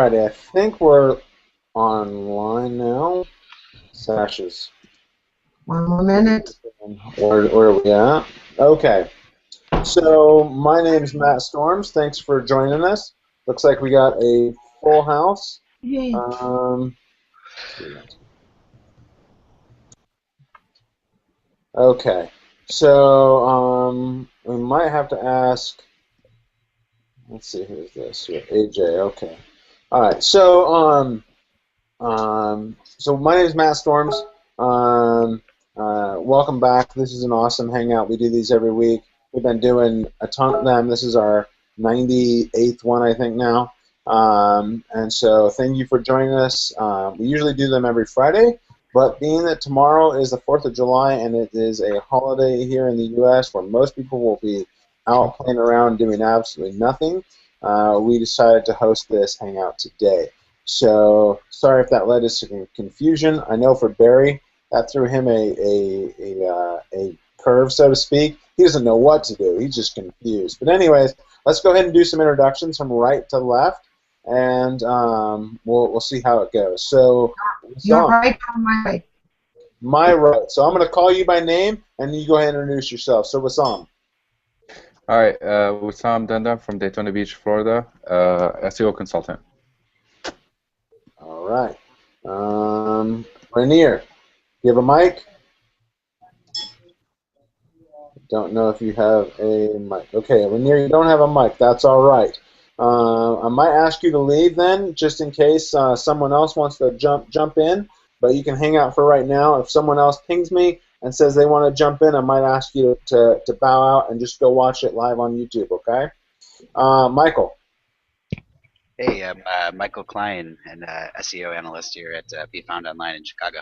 Alrighty, I think we're online now. Sashes. One more minute. Where are we at? Okay. So my name's Matt Storms. Thanks for joining us. Looks like we got a full house. Yay. Okay. So we might have to ask. Let's see, who's this? AJ. Okay. All right. So so my name is Matt Storms. Welcome back. This is an awesome hangout. We do these every week. We've been doing a ton of them. This is our 98th one, I think, now. And so thank you for joining us. We usually do them every Friday, but being that tomorrow is the 4th of July and it is a holiday here in the U.S. where most people will be out playing around doing absolutely nothing, we decided to host this hangout today. So sorry if that led to some confusion. I know for Barry, that threw him a curve, so to speak. He doesn't know what to do. He's just confused. But anyways, let's go ahead and do some introductions from right to left, and we'll see how it goes. So Your right or my right? My right. So I'm going to call you by name, and you go ahead and introduce yourself. So Wissam. All right, Wissam Danda from Daytona Beach, Florida, SEO consultant. All right. Rainier, you have a mic? Don't know if you have a mic. Okay, Rainier, you don't have a mic. That's all right. I might ask you to leave then, just in case someone else wants to jump in, but you can hang out for right now. If someone else pings me and says they want to jump in, I might ask you to bow out and just go watch it live on YouTube, okay? Michael. Hey, I'm Michael Klein, an SEO analyst here at Be Found Online in Chicago.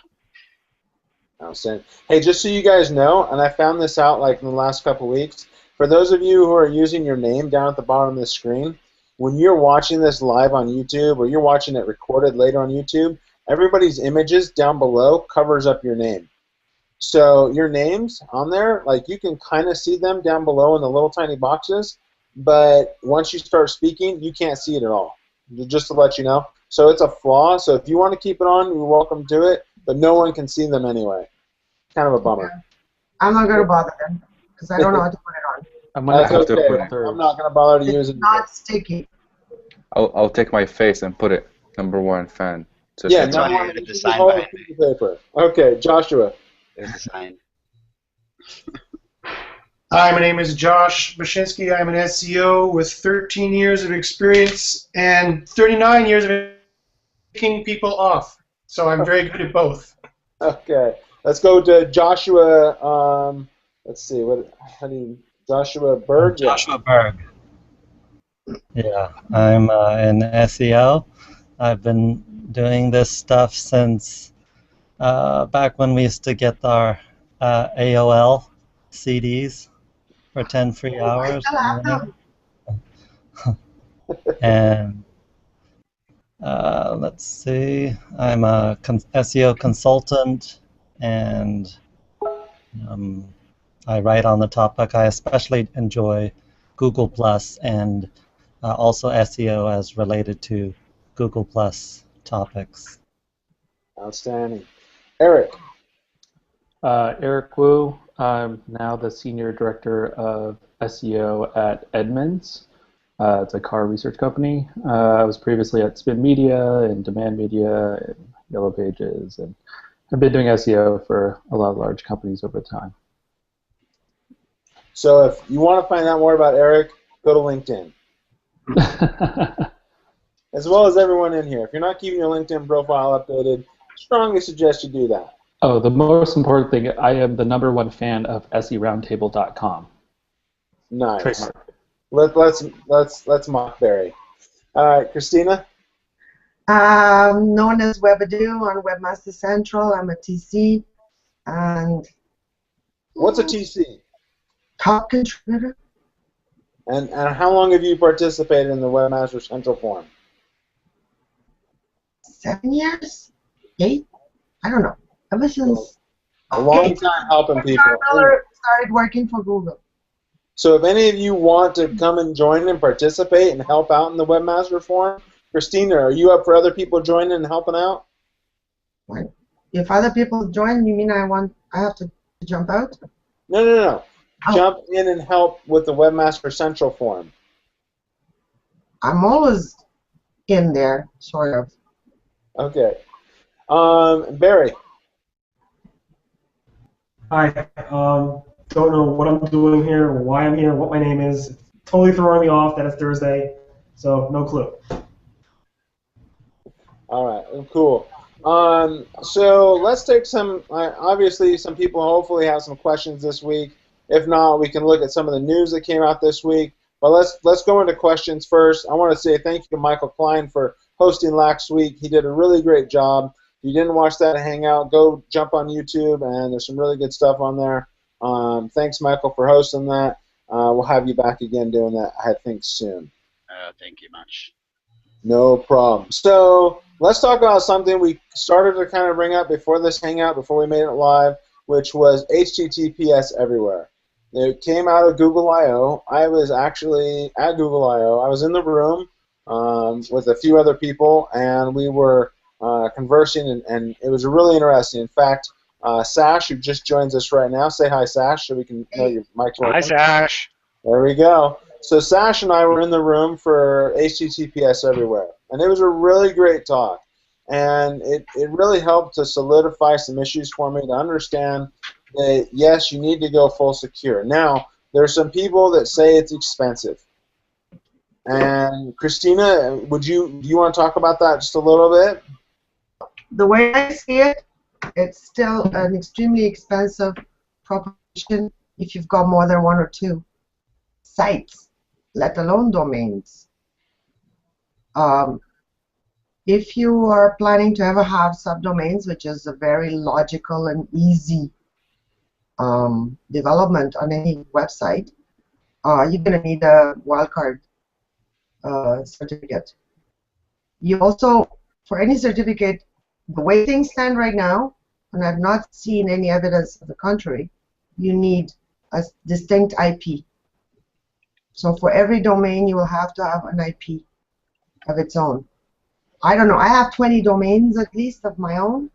Outstanding. Hey, just so you guys know, and I found this out like in the last couple weeks, for those of you who are using your name down at the bottom of the screen, when you're watching this live on YouTube or you're watching it recorded later on YouTube, everybody's images down below covers up your name. So your names on there, like you can kind of see them down below in the little tiny boxes, but once you start speaking, you can't see it at all, just to let you know. So it's a flaw, so if you want to keep it on, you're welcome to it, but no one can see them anyway. Kind of a bummer. Okay. I'm not going to bother them because I don't know how to put it on. I'm gonna have to put it. I'm not going to bother to use it. It's not sticky. I'll take my face and put it #1 fan. So Yeah, That's why I did the sign hold behind a piece of paper. Okay, Joshua. There's the sign. Hi, my name is Josh Bashinsky. I'm an SEO with 13 years of experience and 39 years of picking people off. So I'm very good at both. Okay, let's go to Joshua. Let's see, Joshua Berg? Joshua Berg. Yeah, I'm in SEO. I've been doing this stuff since back when we used to get our AOL CDs for 10 free hours. And let's see, I'm a SEO consultant, and I write on the topic. I especially enjoy Google Plus and also SEO as related to Google Plus topics. Outstanding. Eric. Eric Wu. I'm now the Senior Director of SEO at Edmunds. It's a car research company. I was previously at Spin Media and Demand Media and Yellow Pages, and I've been doing SEO for a lot of large companies over time. So if you want to find out more about Eric, go to LinkedIn. As well as everyone in here. If you're not keeping your LinkedIn profile updated, strongly suggest you do that. Oh, the most important thing, I am the #1 fan of SERoundtable.com. Nice. Trademark. Let's mock Barry. All right, Christina. Known as Webadoo on Webmaster Central. I'm a TC, and What's a TC? top contributor. And how long have you participated in the Webmaster Central forum? 7 years? 8? I don't know. Ever since A long time helping people. started working for Google. So if any of you want to come and join and participate and help out in the Webmaster forum, Christina, are you up for other people joining and helping out? Right. If other people join, you mean I have to jump out? No. Oh. Jump in and help with the Webmaster Central forum. I'm always in there, sort of. Okay. Barry. Hi. Don't know what I'm doing here, or why I'm here, what my name is. It's totally throwing me off that it's Thursday, so no clue. All right, cool. So let's take some, obviously some people hopefully have some questions this week. If not, we can look at some of the news that came out this week. But let's go into questions first. I want to say thank you to Michael Klein for hosting last week. He did a really great job. If you didn't watch that Hangout, go jump on YouTube, and there's some really good stuff on there. Thanks, Michael, for hosting that. We'll have you back again doing that, I think, soon. Thank you much. No problem. So let's talk about something we started to kind of bring up before this Hangout, before we made it live, which was HTTPS everywhere. It came out of Google I/O. I was actually at Google I/O. I was in the room with a few other people, and we were conversing, and it was really interesting. In fact, Sash, who just joins us right now, say hi, Sash, so we can know your mic's working. Hi, Sash. There we go. So Sash and I were in the room for HTTPS everywhere, and it was a really great talk, and it really helped to solidify some issues for me to understand that, yes, you need to go full secure. Now, there are some people that say it's expensive, and Christina, do you want to talk about that just a little bit? The way I see it, it's still an extremely expensive proposition if you've got more than one or two sites, let alone domains. If you are planning to ever have subdomains, which is a very logical and easy development on any website, you're going to need a wildcard certificate. You also, for any certificate, the way things stand right now, and I've not seen any evidence of the contrary, you need a distinct IP. So for every domain, you will have to have an IP of its own. I don't know. I have 20 domains at least of my own,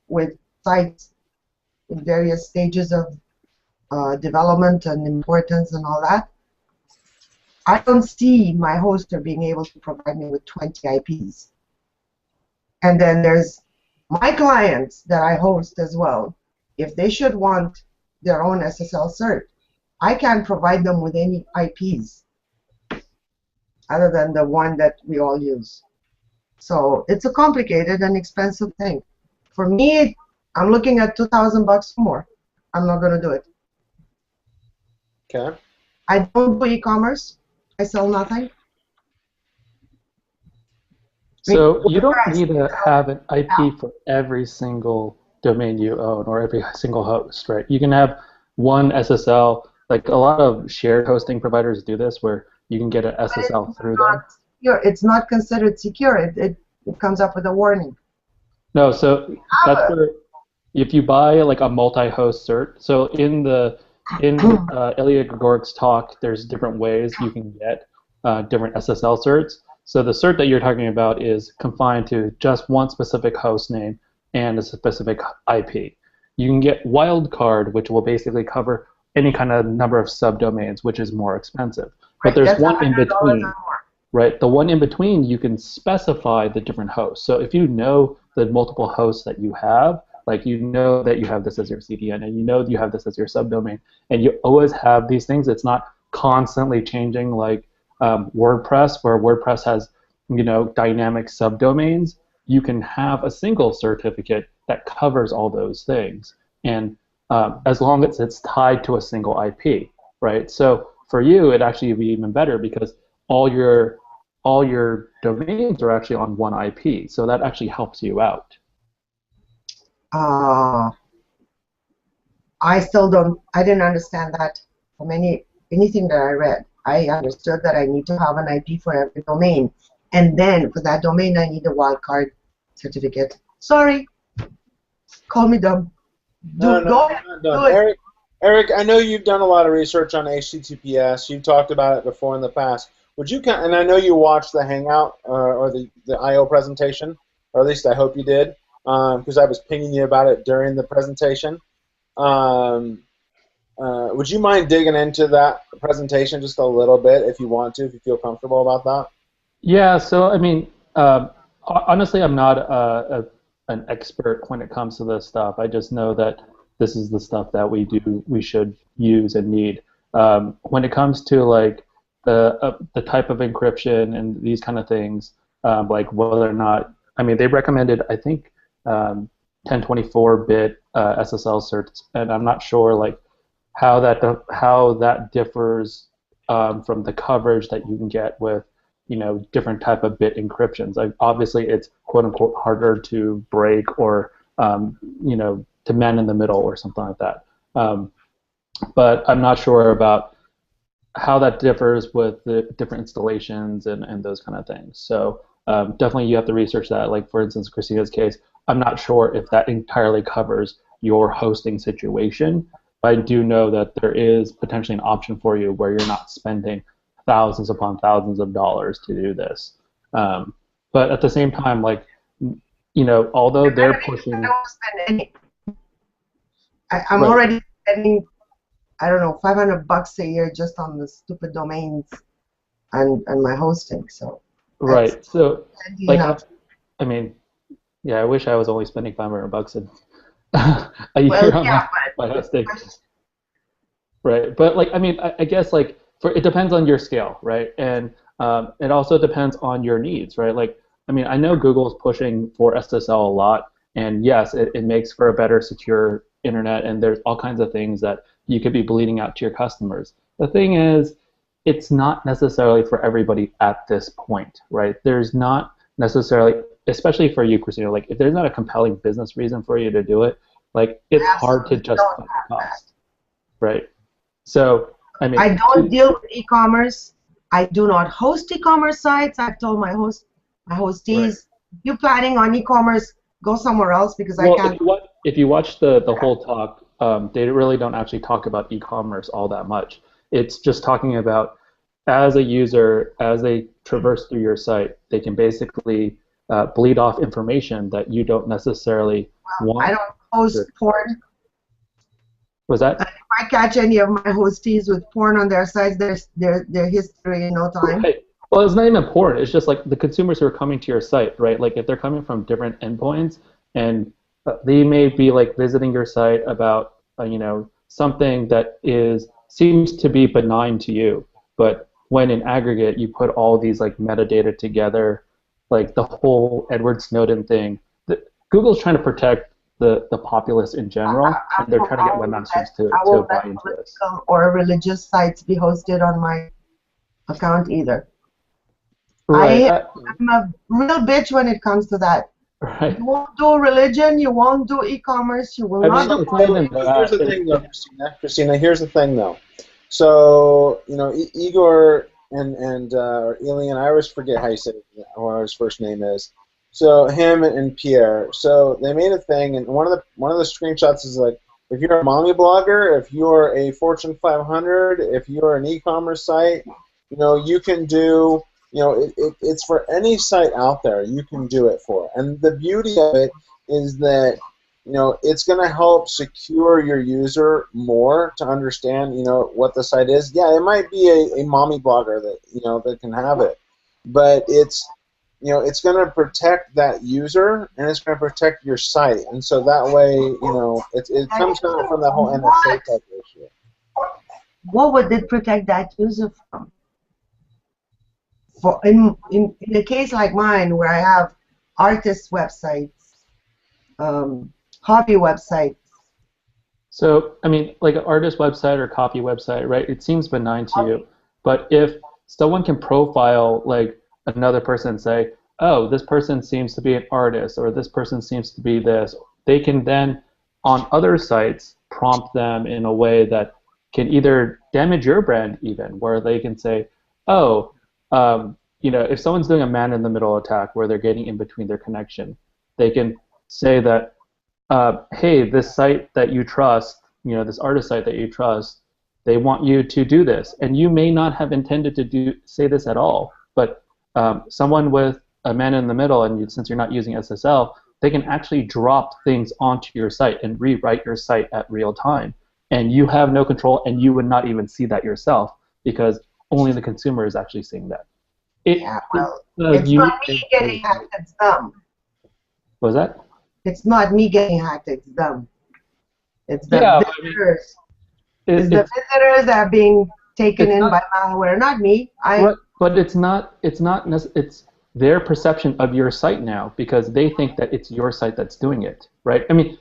with sites in various stages of development and importance and all that. I don't see my hoster being able to provide me with 20 IPs. And then there's my clients that I host as well. If they should want their own SSL cert, I can't provide them with any IPs other than the one that we all use. So it's a complicated and expensive thing. For me, I'm looking at $2,000 or more. I'm not going to do it. Okay. I don't do e-commerce. I sell nothing. So you don't need to have an IP for every single domain you own or every single host, right? You can have one SSL. Like a lot of shared hosting providers do this, where you can get an SSL through them. It's not considered secure. It comes up with a warning. No, so that's where if you buy like a multi-host cert. So in Ilya Grigorik's talk, there's different ways you can get different SSL certs. So the cert that you're talking about is confined to just one specific host name and a specific IP. You can get wildcard, which will basically cover any kind of number of subdomains, which is more expensive. But there's one in between, right? The one in between, you can specify the different hosts. So if you know the multiple hosts that you have, like you know that you have this as your CDN, and you know that you have this as your subdomain, and you always have these things. It's not constantly changing like WordPress, where WordPress has, you know, dynamic subdomains. You can have a single certificate that covers all those things, and as long as it's tied to a single IP, right? So for you, it actually would be even better because all your domains are actually on one IP, so that actually helps you out. I didn't understand that from anything that I read. I understood that I need to have an IP for every domain, and then for that domain I need a wildcard certificate. Sorry, call me dumb. No, Eric, I know you've done a lot of research on HTTPS. You've talked about it before in the past. would you and I know you watched the Hangout or the I/O presentation, or at least I hope you did, because I was pinging you about it during the presentation. Would you mind digging into that presentation just a little bit if you want to, if you feel comfortable about that? Yeah, so I mean, honestly, I'm not an expert when it comes to this stuff. I just know that this is the stuff that we should use and need. When it comes to like the type of encryption and these kind of things, like whether or not, I mean, they recommended, I think, 1024-bit SSL certs, and I'm not sure like how that differs from the coverage that you can get with different type of bit encryptions. Like, obviously, it's quote unquote harder to break or to man in the middle or something like that. But I'm not sure about how that differs with the different installations and those kind of things. So definitely you have to research that. Like, for instance, Christina's case, I'm not sure if that entirely covers your hosting situation. But I do know that there is potentially an option for you where you're not spending thousands upon thousands of dollars to do this. But at the same time, like, although they're pushing... I don't spend any. I'm Right. already spending, I don't know, $500 a year just on the stupid domains and my hosting. So Right. So, plenty like, enough. I mean, yeah, I wish I was only spending $500 a year Well, on yeah, my hosting. Right. But like, I mean, I guess like it depends on your scale, right? And it also depends on your needs, right? Like, I mean, I know Google is pushing for SSL a lot, and yes, it makes for a better secure internet, and there's all kinds of things that you could be bleeding out to your customers. The thing is, it's not necessarily for everybody at this point, right? There's not necessarily, especially for you, Christina, like if there's not a compelling business reason for you to do it, like it's hard to justify the cost, right? So, I mean, I don't deal with e-commerce. I do not host e-commerce sites. I've told my hostees, Right. if you're planning on e-commerce, go somewhere else because I well, can't. if you watch the whole talk, they really don't actually talk about e-commerce all that much. It's just talking about, as a user, as they traverse through your site, they can basically bleed off information that you don't necessarily want. I don't host porn. Was that? If I catch any of my hostees with porn on their sites, their history in no time. Right. Well, it's not even porn. It's just like the consumers who are coming to your site, right? Like if they're coming from different endpoints, and they may be like visiting your site about something that seems to be benign to you, but when in aggregate you put all these like metadata together, like the whole Edward Snowden thing, Google's trying to protect the populace in general, and they're trying to get webmasters to buy into this. Or religious sites be hosted on my account either. Right. I'm a real bitch when it comes to that. Right. You won't do religion, you won't do e-commerce, you will not do Here's the thing, though, Christina. Here's the thing, though. So, Igor and Elian, I always forget how you say what his first name is. So him and Pierre. So they made a thing, and one of the screenshots is like, if you're a mommy blogger, if you're a Fortune 500, if you're an e-commerce site, you can do. It's for any site out there. You can do it for. And the beauty of it is that it's going to help secure your user more to understand what the site is. Yeah, it might be a mommy blogger that can have it, but it's going to protect that user, and it's going to protect your site, and so that way it comes down from that whole NSA type issue. What would it protect that user from? For in a case like mine, where I have artist websites, hobby websites. So, I mean, like an artist website or copy website, right? It seems benign to you, but if someone can profile like another person and say, oh, this person seems to be an artist, or this person seems to be this, they can then on other sites prompt them in a way that can either damage your brand even, where they can say, oh, if someone's doing a man-in-the-middle attack where they're getting in between their connection, they can say that, hey, this site that you trust, this artist site that you trust, they want you to do this, and you may not have intended to say this at all, but someone with a man in the middle, and since you're not using SSL, they can actually drop things onto your site and rewrite your site at real time, and you have no control, and you would not even see that yourself because only the consumer is actually seeing that. Yeah, well, it's not me getting hacked, it's them. What was that? It's not me getting hacked, it's them. It's the visitors. It's the visitors that are being taken in by malware, not me. But it's their perception of your site now because they think that it's your site that's doing it, right? I mean,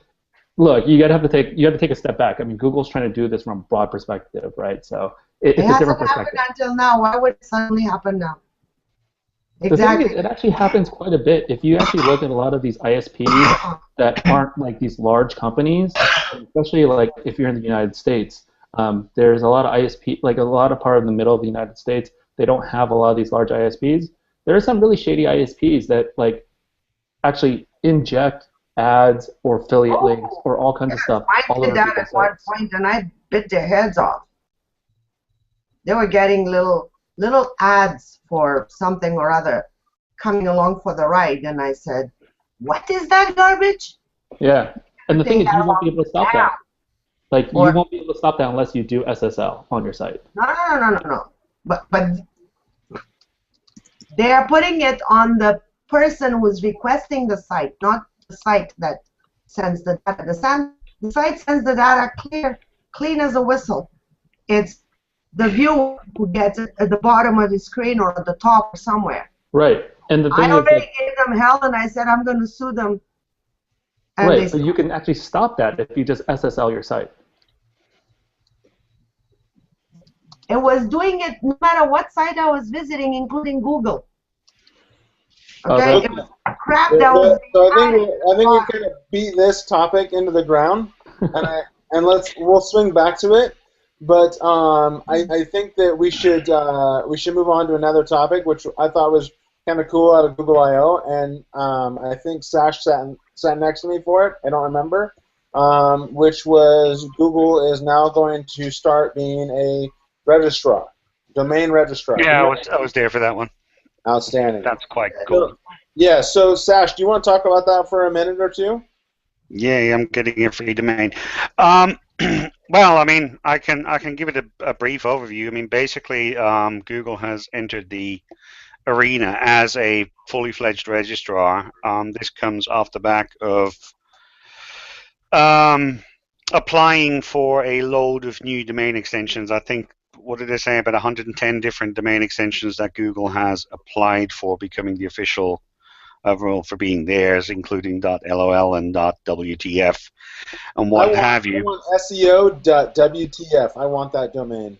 look, you have to take a step back. I mean, Google's trying to do this from a broad perspective, right? So it's a different perspective. It hasn't happened until now. Why would it suddenly happen now? Exactly. The thing is, it actually happens quite a bit. If you actually look at a lot of these ISPs that aren't like these large companies, especially like if you're in the United States, there's a lot of ISP, like a lot of part of the middle of the United States, they don't have a lot of these large ISPs. There are some really shady ISPs that like actually inject ads or affiliate links or all kinds of stuff. I did that at one point, and I bit their heads off. They were getting little ads for something or other coming along for the ride, and I said, "What is that garbage?" Yeah, and the thing is, you won't be able to stop that. Like, you won't be able to stop that unless you do SSL on your site. No. But they are putting it on the person who's requesting the site, not the site that sends the data. The site sends the data clean as a whistle. It's the viewer who gets it at the bottom of the screen or at the top or somewhere. Right. And the thing I already gave them hell, and I said I'm going to sue them. And right, but you can actually stop that if you just SSL your site. It was doing it no matter what site I was visiting, including Google. Okay, it was crap that was. So I think we kind of beat this topic into the ground, and we'll swing back to it. But I think that we should move on to another topic, which I thought was kind of cool out of Google I/O, and I think Sash sat next to me for it. I don't remember, which was Google is now going to start being a registrar, domain registrar. Yeah, I was there for that one. Outstanding. That's quite cool. Yeah, so Sash, do you want to talk about that for a minute or two? Yeah, I'm getting a free domain. Well, I mean, I can give it a brief overview. I mean, basically, Google has entered the arena as a fully fledged registrar. This comes off the back of applying for a load of new domain extensions. I think, what did they say, about 110 different domain extensions that Google has applied for becoming the official role for being theirs, including .lol and .wtf and what have you. I want SEO.wtf. I want that domain.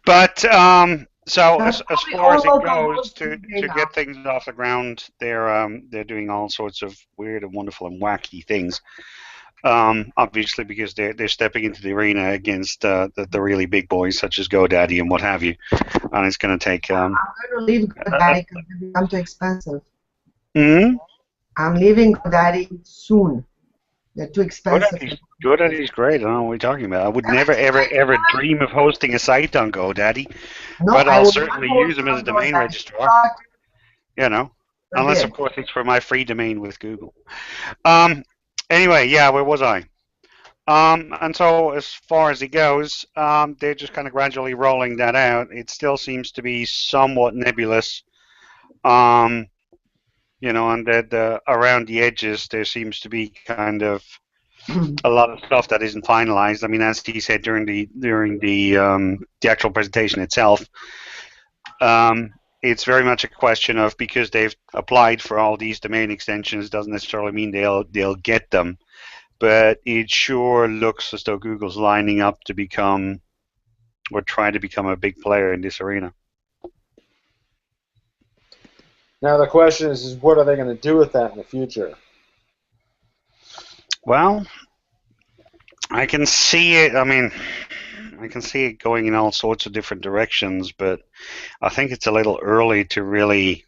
But so as far as it goes, to get things off the ground, they're doing all sorts of weird and wonderful and wacky things. Obviously, because they're stepping into the arena against the really big boys such as GoDaddy and what have you, and it's going to take. I'm going to leave GoDaddy because it becomes too expensive. I'm leaving GoDaddy soon. They're too expensive. GoDaddy's great. I don't know what you're talking about. I would never, ever dream of hosting a site on GoDaddy, but I'll certainly use them as a domain registrar. You know, unless of course it's for my free domain with Google. Anyway, yeah, where was I? And so as far as it goes, they're just kind of gradually rolling that out. It still seems to be somewhat nebulous. You know, and that around the edges there seems to be kind of a lot of stuff that isn't finalized. I mean, as he said during the actual presentation itself, it's very much a question of, because they've applied for all these domain extensions doesn't necessarily mean they'll get them, but it sure looks as though Google's lining up to become or try to become a big player in this arena. Now the question is what are they going to do with that in the future? Well, I can see it. I mean, I can see it going in all sorts of different directions, but I think it's a little early to really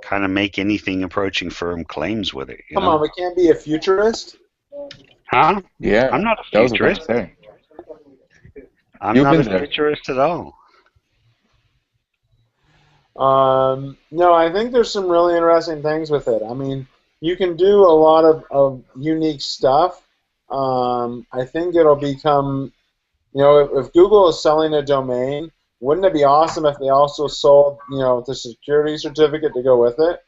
kind of make anything approaching firm claims with it. Come on, we can't be a futurist. Huh? Yeah, I'm not a that was what I was futurist. saying. I'm You've not a been there. futurist at all. No, I think there's some really interesting things with it. I mean, you can do a lot of unique stuff. I think it'll become, if Google is selling a domain, wouldn't it be awesome if they also sold, the security certificate to go with it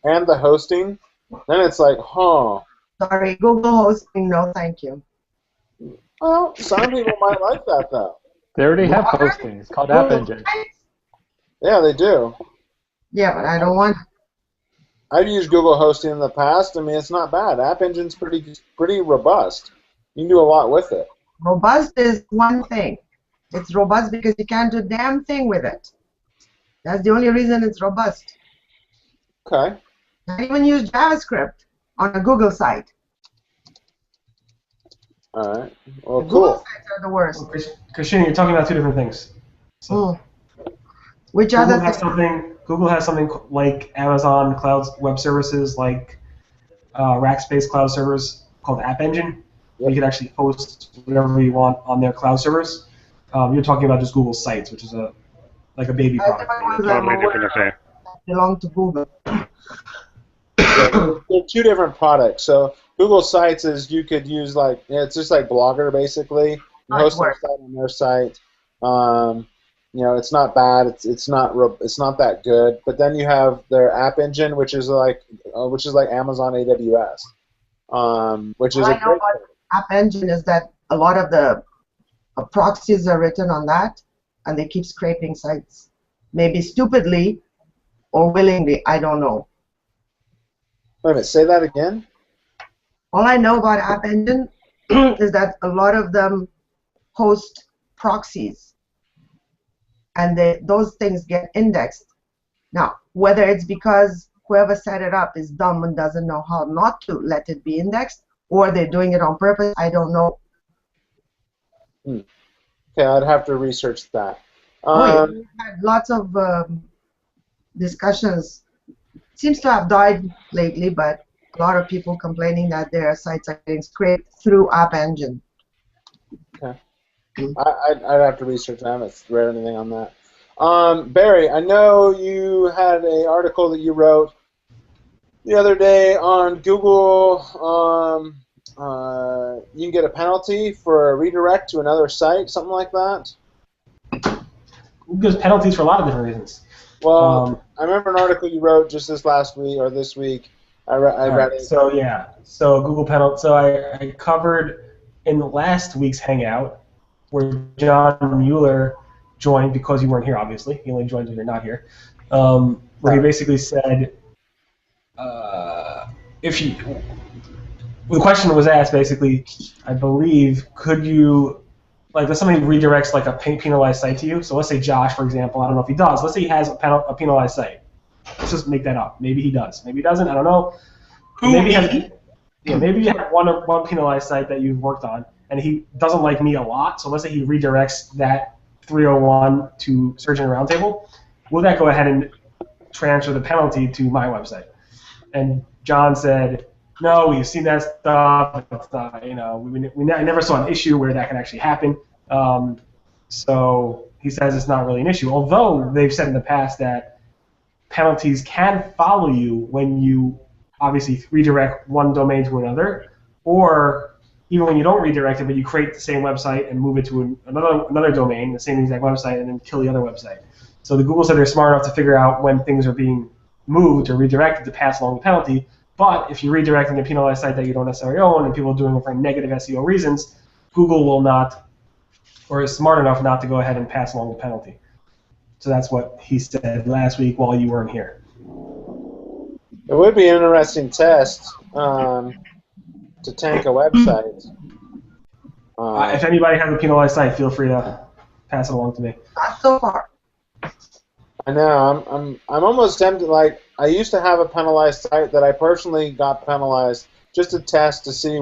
and the hosting? Then it's like, huh. Sorry, Google hosting, no thank you. Well, some people might like that, though. They already have hosting. It's called App Engine. Yeah, they do. Yeah, but I don't want. I've used Google hosting in the past. I mean, it's not bad. App Engine's pretty robust. You can do a lot with it. Robust is one thing. It's robust because you can't do a damn thing with it. That's the only reason it's robust. Okay. I even use JavaScript on a Google site. All right. Well, The Google cool. sites are the worst. Christian, you're talking about two different things. So Which Google other has thing? Google has something like Amazon Cloud Web Services, like Rackspace Cloud Servers, called App Engine. Where you can actually host whatever you want on their cloud servers. You're talking about just Google Sites, which is like a baby product. Totally different affair. Belong to Google. They're two different products. So Google Sites is you could use it's just like Blogger basically. You host a site on their site. It's not bad. It's not that good. But then you have their App Engine, which is like Amazon AWS, which is All a I know great. about App Engine is that a lot of the proxies are written on that, and they keep scraping sites. Maybe stupidly or willingly, I don't know. Wait a minute, say that again? All I know about App Engine is that a lot of them host proxies, and those things get indexed. Now, whether it's because whoever set it up is dumb and doesn't know how not to let it be indexed, or they're doing it on purpose, I don't know. Okay, I'd have to research that. We've had lots of discussions. Seems to have died lately, but a lot of people complaining that their sites are getting scraped through App Engine. Okay. I'd have to research that. I haven't read anything on that. Barry, I know you had an article that you wrote the other day on Google. You can get a penalty for a redirect to another site, something like that. There's penalties for a lot of different reasons. Well, I remember an article you wrote just this week. I read it. So Google penalty. So I covered in last week's Hangout where John Mueller joined because you weren't here. Obviously, he only joined when you're not here. Where he basically said, the question was asked basically, I believe, could you, if somebody redirects like a penalized site to you, so let's say Josh, for example, I don't know if he does, let's say he has a penalized site. Let's just make that up. Maybe he does. Maybe he doesn't. I don't know. Maybe you have one penalized site that you've worked on, and he doesn't like me a lot, so let's say he redirects that 301 to Search Engine Roundtable. Will that go ahead and transfer the penalty to my website? And John said, no, we've seen that stuff. It's not, I never saw an issue where that can actually happen. So he says it's not really an issue, although they've said in the past that penalties can follow you when you obviously redirect one domain to another, or even when you don't redirect it, but you create the same website and move it to another domain, the same exact website, and then kill the other website. So the Google said they're smart enough to figure out when things are being moved or redirected to pass along the penalty. But if you're redirecting a penalized site that you don't necessarily own and people are doing it for negative SEO reasons, Google will not, or is smart enough not to go ahead and pass along the penalty. So that's what he said last week while you weren't here. It would be an interesting test to tank a website. If anybody has a penalized site, feel free to pass it along to me. Not so far. I know. I'm almost tempted. Like, I used to have a penalized site that I personally got penalized just to test to see,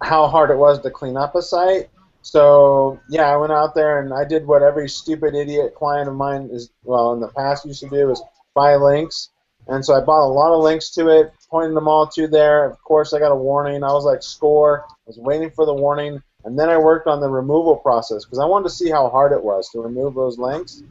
how hard it was to clean up a site. So yeah, I went out there and I did what every stupid idiot client of mine in the past used to do, is buy links And so I bought a lot of links to it, pointed them all to there. Of course, I got a warning. I was like, score. I was waiting for the warning. And then I worked on the removal process because I wanted to see how hard it was to remove those links.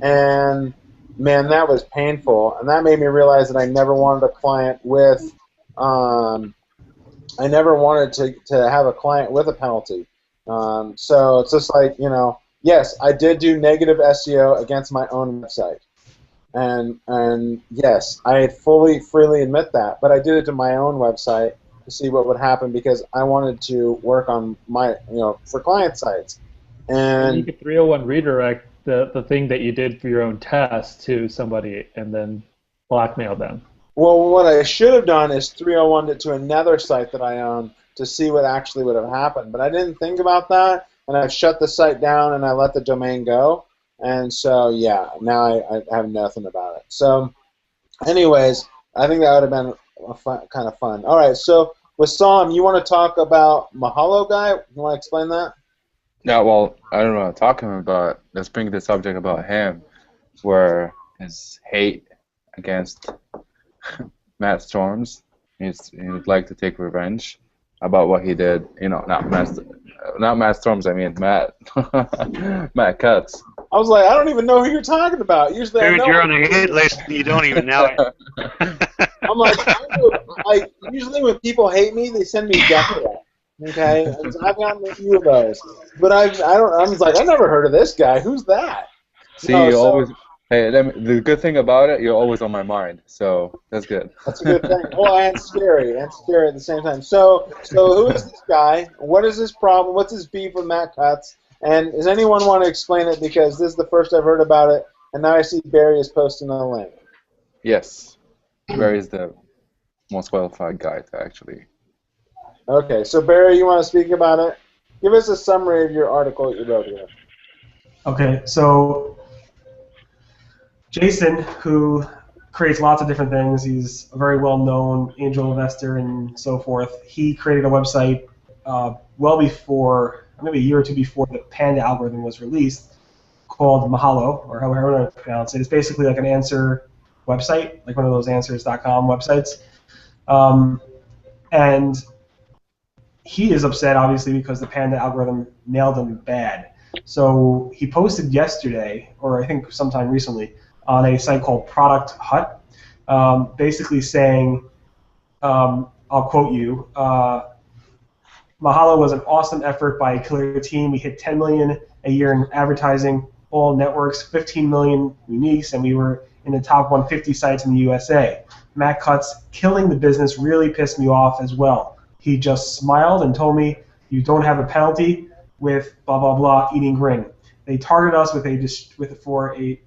And, man, that was painful. And that made me realize that I never wanted a client with I never wanted to have a client with a penalty. So it's just like, yes, I did do negative SEO against my own website. And yes, I freely admit that, but I did it to my own website to see what would happen because I wanted to work on my, for client sites. And you could 301 redirect the thing that you did for your own test to somebody and then blackmail them. Well, what I should have done is 301 it to another site that I own to see what actually would have happened. But I didn't think about that, and I've shut the site down and I let the domain go. And so, yeah, now I have nothing about it. So, anyways, I think that would have been kind of fun. All right, so Wissam, you want to talk about Mahalo guy? You want to explain that? Yeah, well, I don't know what to talk to him about. Let's bring the subject about him, where his hate against Matt Storms. He'd like to take revenge about what he did. Not Matt Storms. I mean Matt. Matt Cutts. I was like, I don't even know who you're talking about. Usually, Dude, I know you're on the hit list. And you don't even know it. I'm like, usually when people hate me, they send me death threats. Okay, and so I've gotten a few of those, but I was like, I never heard of this guy. Who's that? See, always. Hey, the good thing about it, you're always on my mind, so that's good. That's a good thing. Well, and scary at the same time. So who is this guy? What is his problem? What's his beef with Matt Cutts? And does anyone want to explain it? Because this is the first I've heard about it, and now I see Barry is posting a link. Yes, Barry is the most qualified guy to actually. Okay, so Barry, you want to speak about it? Give us a summary of your article that you wrote here. Okay, so Jason, who creates lots of different things, he's a very well-known angel investor and so forth. He created a website well before, maybe a year or two before the Panda algorithm was released, called Mahalo, or however I pronounce it. It's basically like an answer website, like one of those answers.com websites. And he is upset, obviously, because the Panda algorithm nailed him bad. So he posted yesterday, or I think sometime recently, on a site called Product Hut, basically saying, I'll quote you, Mahalo was an awesome effort by a killer team. We hit 10 million a year in advertising, all networks, 15 million uniques, and we were in the top 150 sites in the USA. Matt Cutts killing the business really pissed me off as well. He just smiled and told me, you don't have a penalty with blah blah blah eating grin. They targeted us for a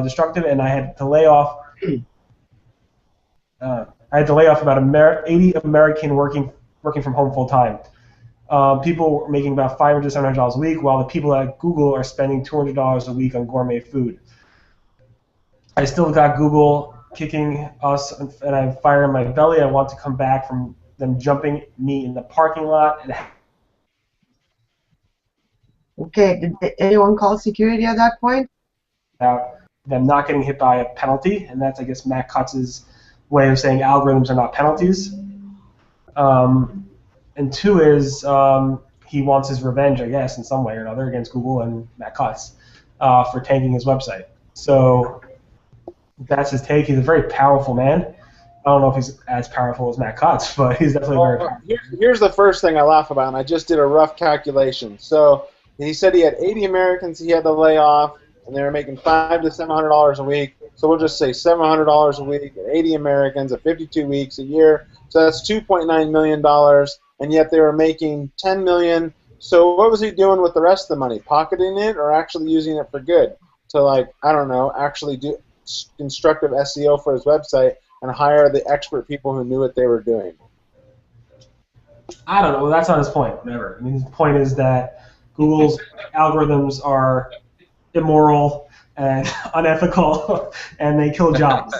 destructive, and I had to lay off. About 80 American working from home full time. People were making about $500 to $700 a week, while the people at Google are spending $200 a week on gourmet food. I still got Google kicking us, and I have fire in my belly. I want to come back from them jumping me in the parking lot. Okay, did anyone call security at that point? About them not getting hit by a penalty, and that's, I guess, Matt Cutts' way of saying algorithms are not penalties. And two is he wants his revenge, I guess, in some way or another against Google and Matt Cutts for tanking his website. So that's his take. He's a very powerful man. I don't know if he's as powerful as Matt Cutts, but he's definitely very powerful. Here's the first thing I laugh about, and I just did a rough calculation. So he said he had 80 Americans he had to lay off, and they were making $500 to $700 a week. So we'll just say $700 a week at 80 Americans at 52 weeks a year. So that's $2.9 million, and yet they were making $10 million. So what was he doing with the rest of the money? Pocketing it or actually using it for good? To, like, I don't know, actually do constructive SEO for his website and hire the expert people who knew what they were doing? I don't know. Well, that's not his point. Never. I mean, his point is that Google's algorithms are immoral and unethical, and they kill jobs.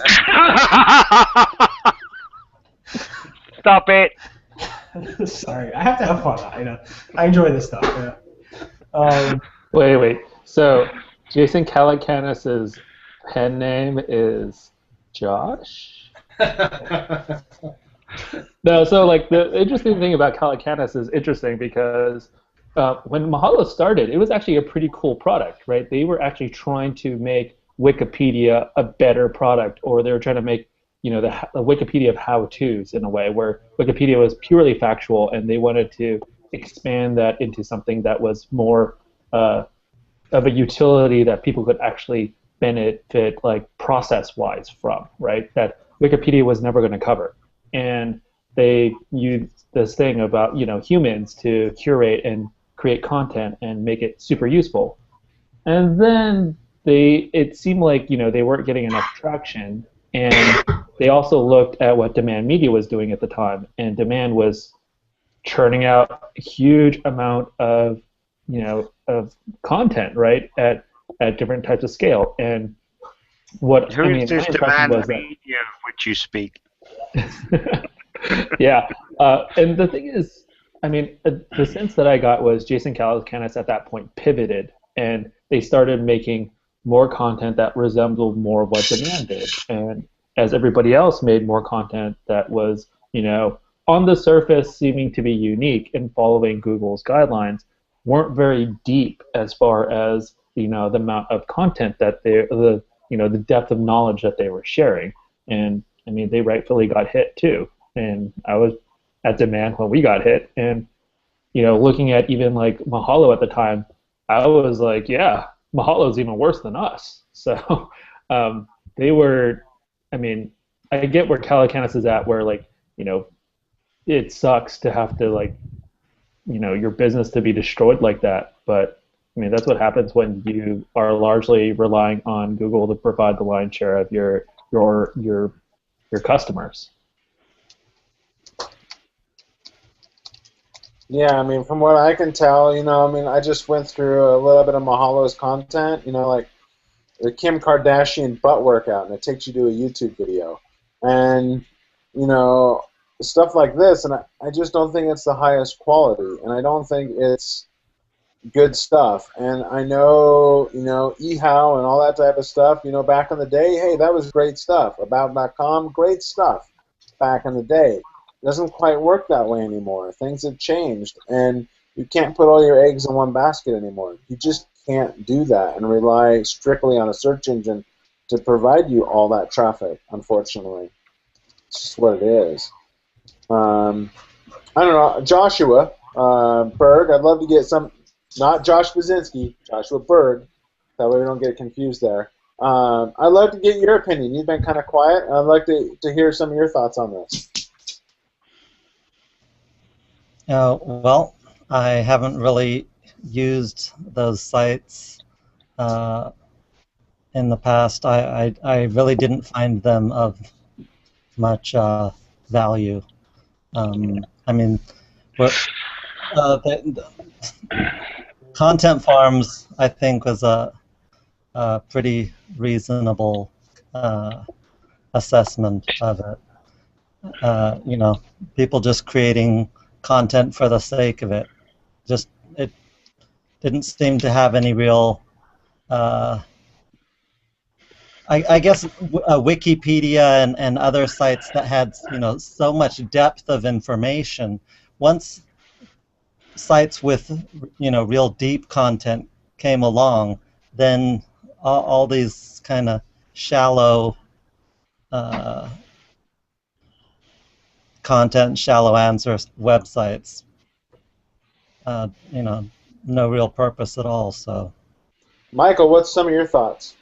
Stop it. Sorry, I have to have fun. I enjoy this stuff. Yeah. Wait. So Jason Calacanis' pen name is Josh? No, so like the interesting thing about Calicanis is interesting because when Mahalo started, it was actually a pretty cool product, right? They were actually trying to make Wikipedia a better product, or they were trying to make the Wikipedia of how-tos in a way where Wikipedia was purely factual, and they wanted to expand that into something that was more of a utility that people could actually benefit, like process-wise from, right? That Wikipedia was never going to cover, and they used this thing about humans to curate and create content and make it super useful, and then it seemed like they weren't getting enough traction, and they also looked at what Demand Media was doing at the time, and Demand was churning out a huge amount of of content, right, at different types of scale. And what Who is this Demand Media of which you speak? Yeah, and the thing is, the sense that I got was Jason Calacanis at that point pivoted, and they started making more content that resembled more what Demand did. And as everybody else made more content that was, on the surface seeming to be unique and following Google's guidelines, weren't very deep as far as the amount of content that the depth of knowledge that they were sharing. And they rightfully got hit too. And I was at Demand when we got hit, and looking at even like Mahalo at the time, I was like, yeah, Mahalo's even worse than us. So they were. I get where Calacanis is at, where it sucks to have to your business to be destroyed like that. But that's what happens when you are largely relying on Google to provide the lion's share of your customers. Yeah, from what I can tell, I just went through a little bit of Mahalo's content, like the Kim Kardashian butt workout, and it takes you to a YouTube video. And, stuff like this, and I just don't think it's the highest quality, and I don't think it's good stuff. And I know, eHow and all that type of stuff, back in the day, hey, that was great stuff. About.com, great stuff back in the day. It doesn't quite work that way anymore. Things have changed, and you can't put all your eggs in one basket anymore. You just can't do that and rely strictly on a search engine to provide you all that traffic, unfortunately. It's just what it is. I don't know, Joshua Berg, I'd love to get some, not Josh Basinski, Joshua Berg, that way we don't get confused there. I'd love to get your opinion. You've been kind of quiet. I'd like to hear some of your thoughts on this. Well, I haven't really used those sites in the past. I really didn't find them of much value. The Content Farms, I think, was a pretty reasonable assessment of it. People just creating content for the sake of it. It didn't seem to have any real. I guess Wikipedia and other sites that had so much depth of information. Once sites with real deep content came along, then all these kind of shallow content, shallow answers websites, no real purpose at all. So, Michael, what's some of your thoughts?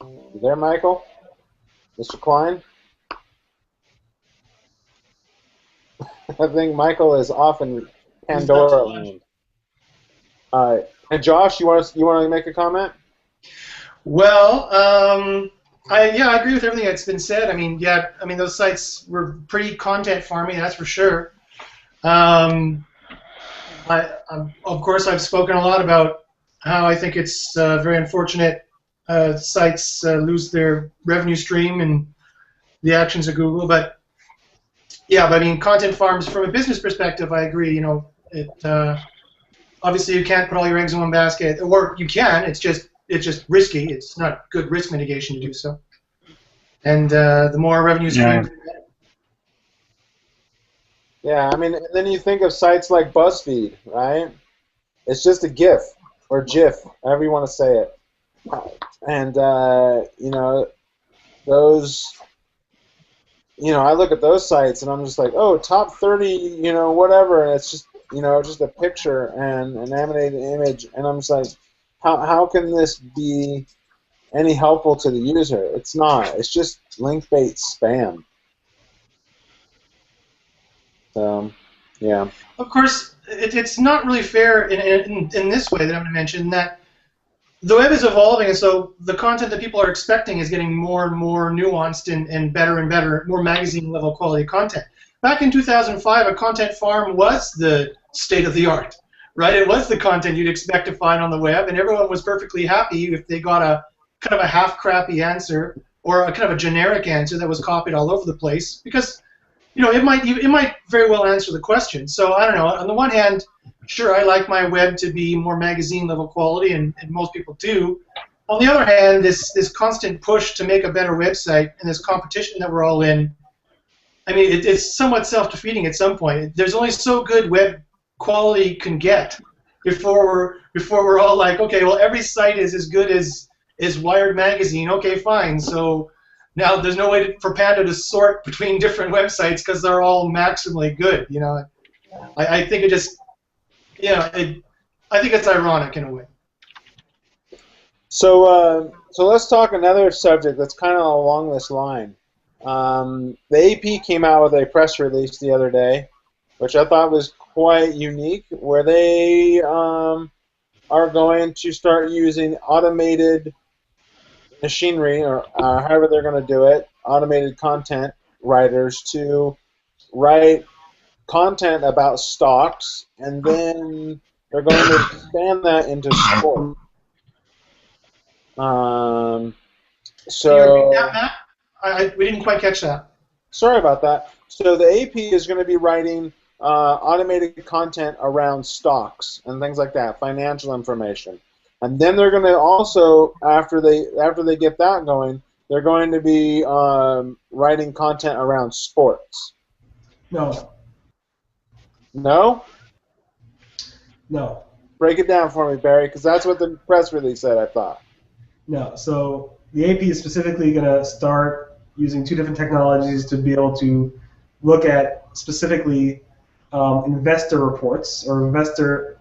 You there, Michael? Mr. Klein? I think Michael is off in Pandora land. And Josh, you want to make a comment? Well, I agree with everything that's been said. Those sites were pretty content farming, that's for sure. Of course, I've spoken a lot about how I think it's very unfortunate sites lose their revenue stream and the actions of Google. But content farms from a business perspective, I agree. obviously you can't put all your eggs in one basket, or you can. It's just risky. It's not good risk mitigation to do so. And the more revenue streams. Yeah, I mean, and then you think of sites like BuzzFeed, right? It's just a GIF or GIF, however you want to say it. And you know, those, you know, I look at those sites and I'm just like, oh, top 30, you know, whatever, and it's just, you know, just a picture and an animated image, and I'm just like, how can this be any helpful to the user? It's not. It's just link-bait spam. So, yeah. Of course, it's not really fair in this way that I'm going to mention, that the web is evolving, and so the content that people are expecting is getting more and more nuanced and better, more magazine-level quality content. Back in 2005, a content farm was the state of the art, right? It was the content you'd expect to find on the web, and everyone was perfectly happy if they got a kind of a half-crappy answer or a kind of a generic answer that was copied all over the place, because you know, it might very well answer the question. So I don't know. On the one hand, sure, I like my web to be more magazine level quality, and most people do. On the other hand, this constant push to make a better website and this competition that we're all in, I mean, it's somewhat self-defeating at some point. There's only so good web quality can get before we're all like, okay, well, every site is as good as Wired magazine. Okay, fine. So now there's no way for Panda to sort between different websites because they're all maximally good. You know, I think it just, you know, I think it's ironic in a way. So let's talk another subject that's kind of along this line. The AP came out with a press release the other day, which I thought was quite unique, where they are going to start using automated machinery, or however they're going to do it, automated content writers to write content about stocks, and then they're going to expand that into sport. Can you repeat that, Matt? We didn't quite catch that. Sorry about that. So the AP is going to be writing automated content around stocks and things like that, financial information. And then they're going to also, after they get that going, they're going to be writing content around sports. No. No? No. Break it down for me, Barry, because that's what the press release said, I thought. No. So the AP is specifically going to start using two different technologies to be able to look at specifically investor reports or investor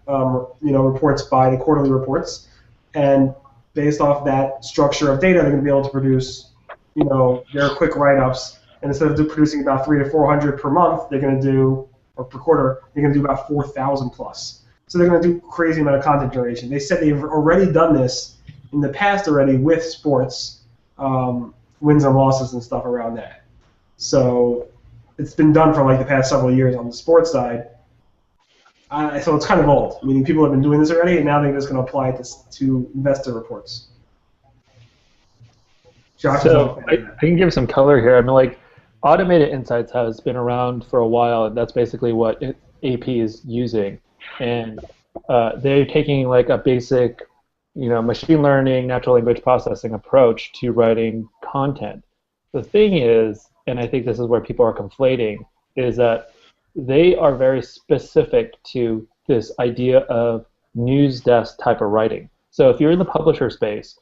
reports by the quarterly reports, and based off that structure of data, they're going to be able to produce their quick write-ups. And instead of producing about 300 to 400 per month, they're going to do, or per quarter, they're going to do about 4,000 plus. So they're going to do crazy amount of content generation. They said they've already done this in the past already with sports, wins and losses and stuff around that. So it's been done for like the past several years on the sports side. So it's kind of old. Meaning people have been doing this already, and now they're just going to apply it to investor reports. Josh, so I can give some color here. I mean, like, automated insights has been around for a while, and that's basically what AP is using. And they're taking like a basic, machine learning, natural language processing approach to writing content. The thing is, and I think this is where people are conflating, is that they are very specific to this idea of news desk type of writing. So if you're in the publisher space,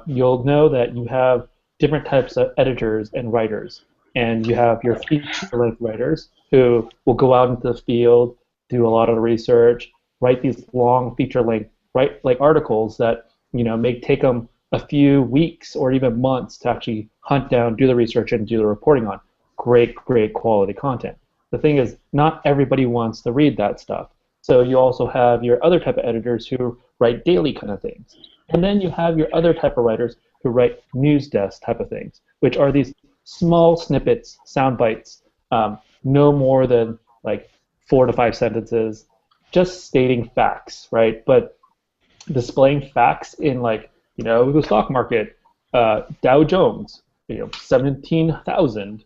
you'll know that you have different types of editors and writers. And you have your feature-length writers who will go out into the field, do a lot of research, write these long feature-length articles that may take them a few weeks or even months to actually hunt down, do the research, and do the reporting on. Great quality content. The thing is, not everybody wants to read that stuff. So you also have your other type of editors who write daily kind of things. And then you have your other type of writers who write news desk type of things, which are these small snippets, sound bites, no more than like 4 to 5 sentences, just stating facts, right? But displaying facts in the stock market, Dow Jones, 17,000,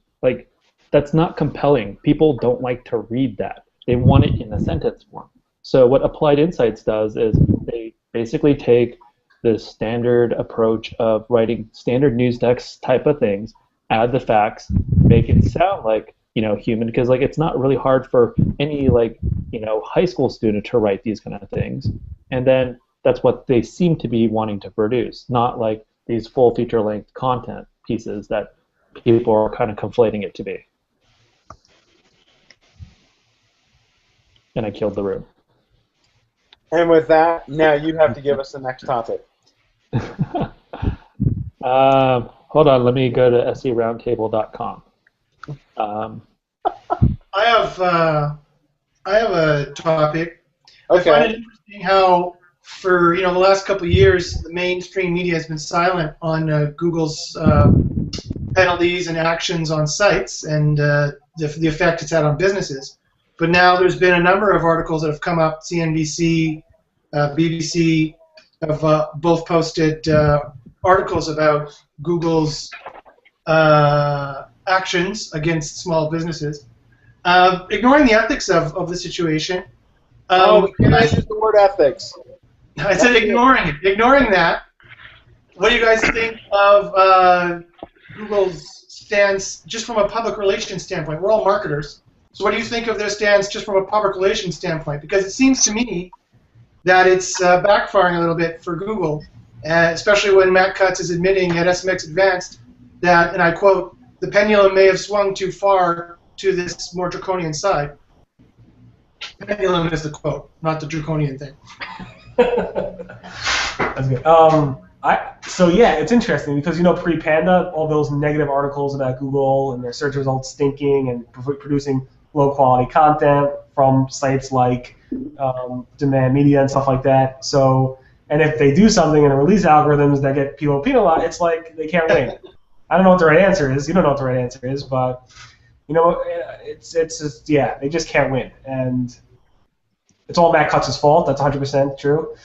that's not compelling. People don't like to read that. They want it in a sentence form. So what Applied Insights does is they basically take the standard approach of writing standard news text type of things, add the facts, make it sound like, human, because like it's not really hard for any high school student to write these kind of things. And then that's what they seem to be wanting to produce, not like these full feature length content pieces that people are kind of conflating it to be. And I killed the room. And with that, now you have to give us the next topic. Hold on, let me go to seroundtable.com. I have a topic. Okay. I find it interesting how, for the last couple of years, the mainstream media has been silent on Google's penalties and actions on sites and the effect it's had on businesses. But now there's been a number of articles that have come up. CNBC, BBC have both posted articles about Google's actions against small businesses. Ignoring the ethics of the situation. Can I use the word ethics? I said ignoring it. Ignoring that, what do you guys think of Google's stance just from a public relations standpoint? We're all marketers. So what do you think of their stance just from a public relations standpoint? Because it seems to me that it's backfiring a little bit for Google, especially when Matt Cutts is admitting at SMX Advanced that, and I quote, the pendulum may have swung too far to this more draconian side. Pendulum is the quote, not the draconian thing. That's good. So yeah, it's interesting because pre-Panda, all those negative articles about Google and their search results stinking and producing low-quality content from sites like Demand Media and stuff like that. So, and if they do something in the release algorithms that get people penalized, it's like they can't win. I don't know what the right answer is. You don't know what the right answer is, but it's just, yeah, they just can't win, and it's all Matt Cutts' fault. That's 100% true.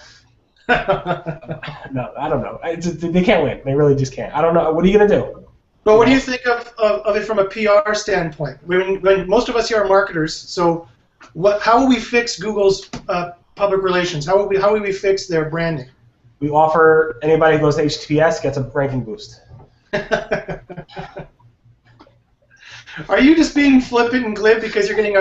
No, I don't know. They can't win. They really just can't. I don't know. What are you gonna do? But what do you think of it from a PR standpoint? When most of us here are marketers, so how will we fix Google's public relations? How will we fix their branding? We offer anybody who goes to HTTPS gets a ranking boost. Are you just being flippant and glib because you're getting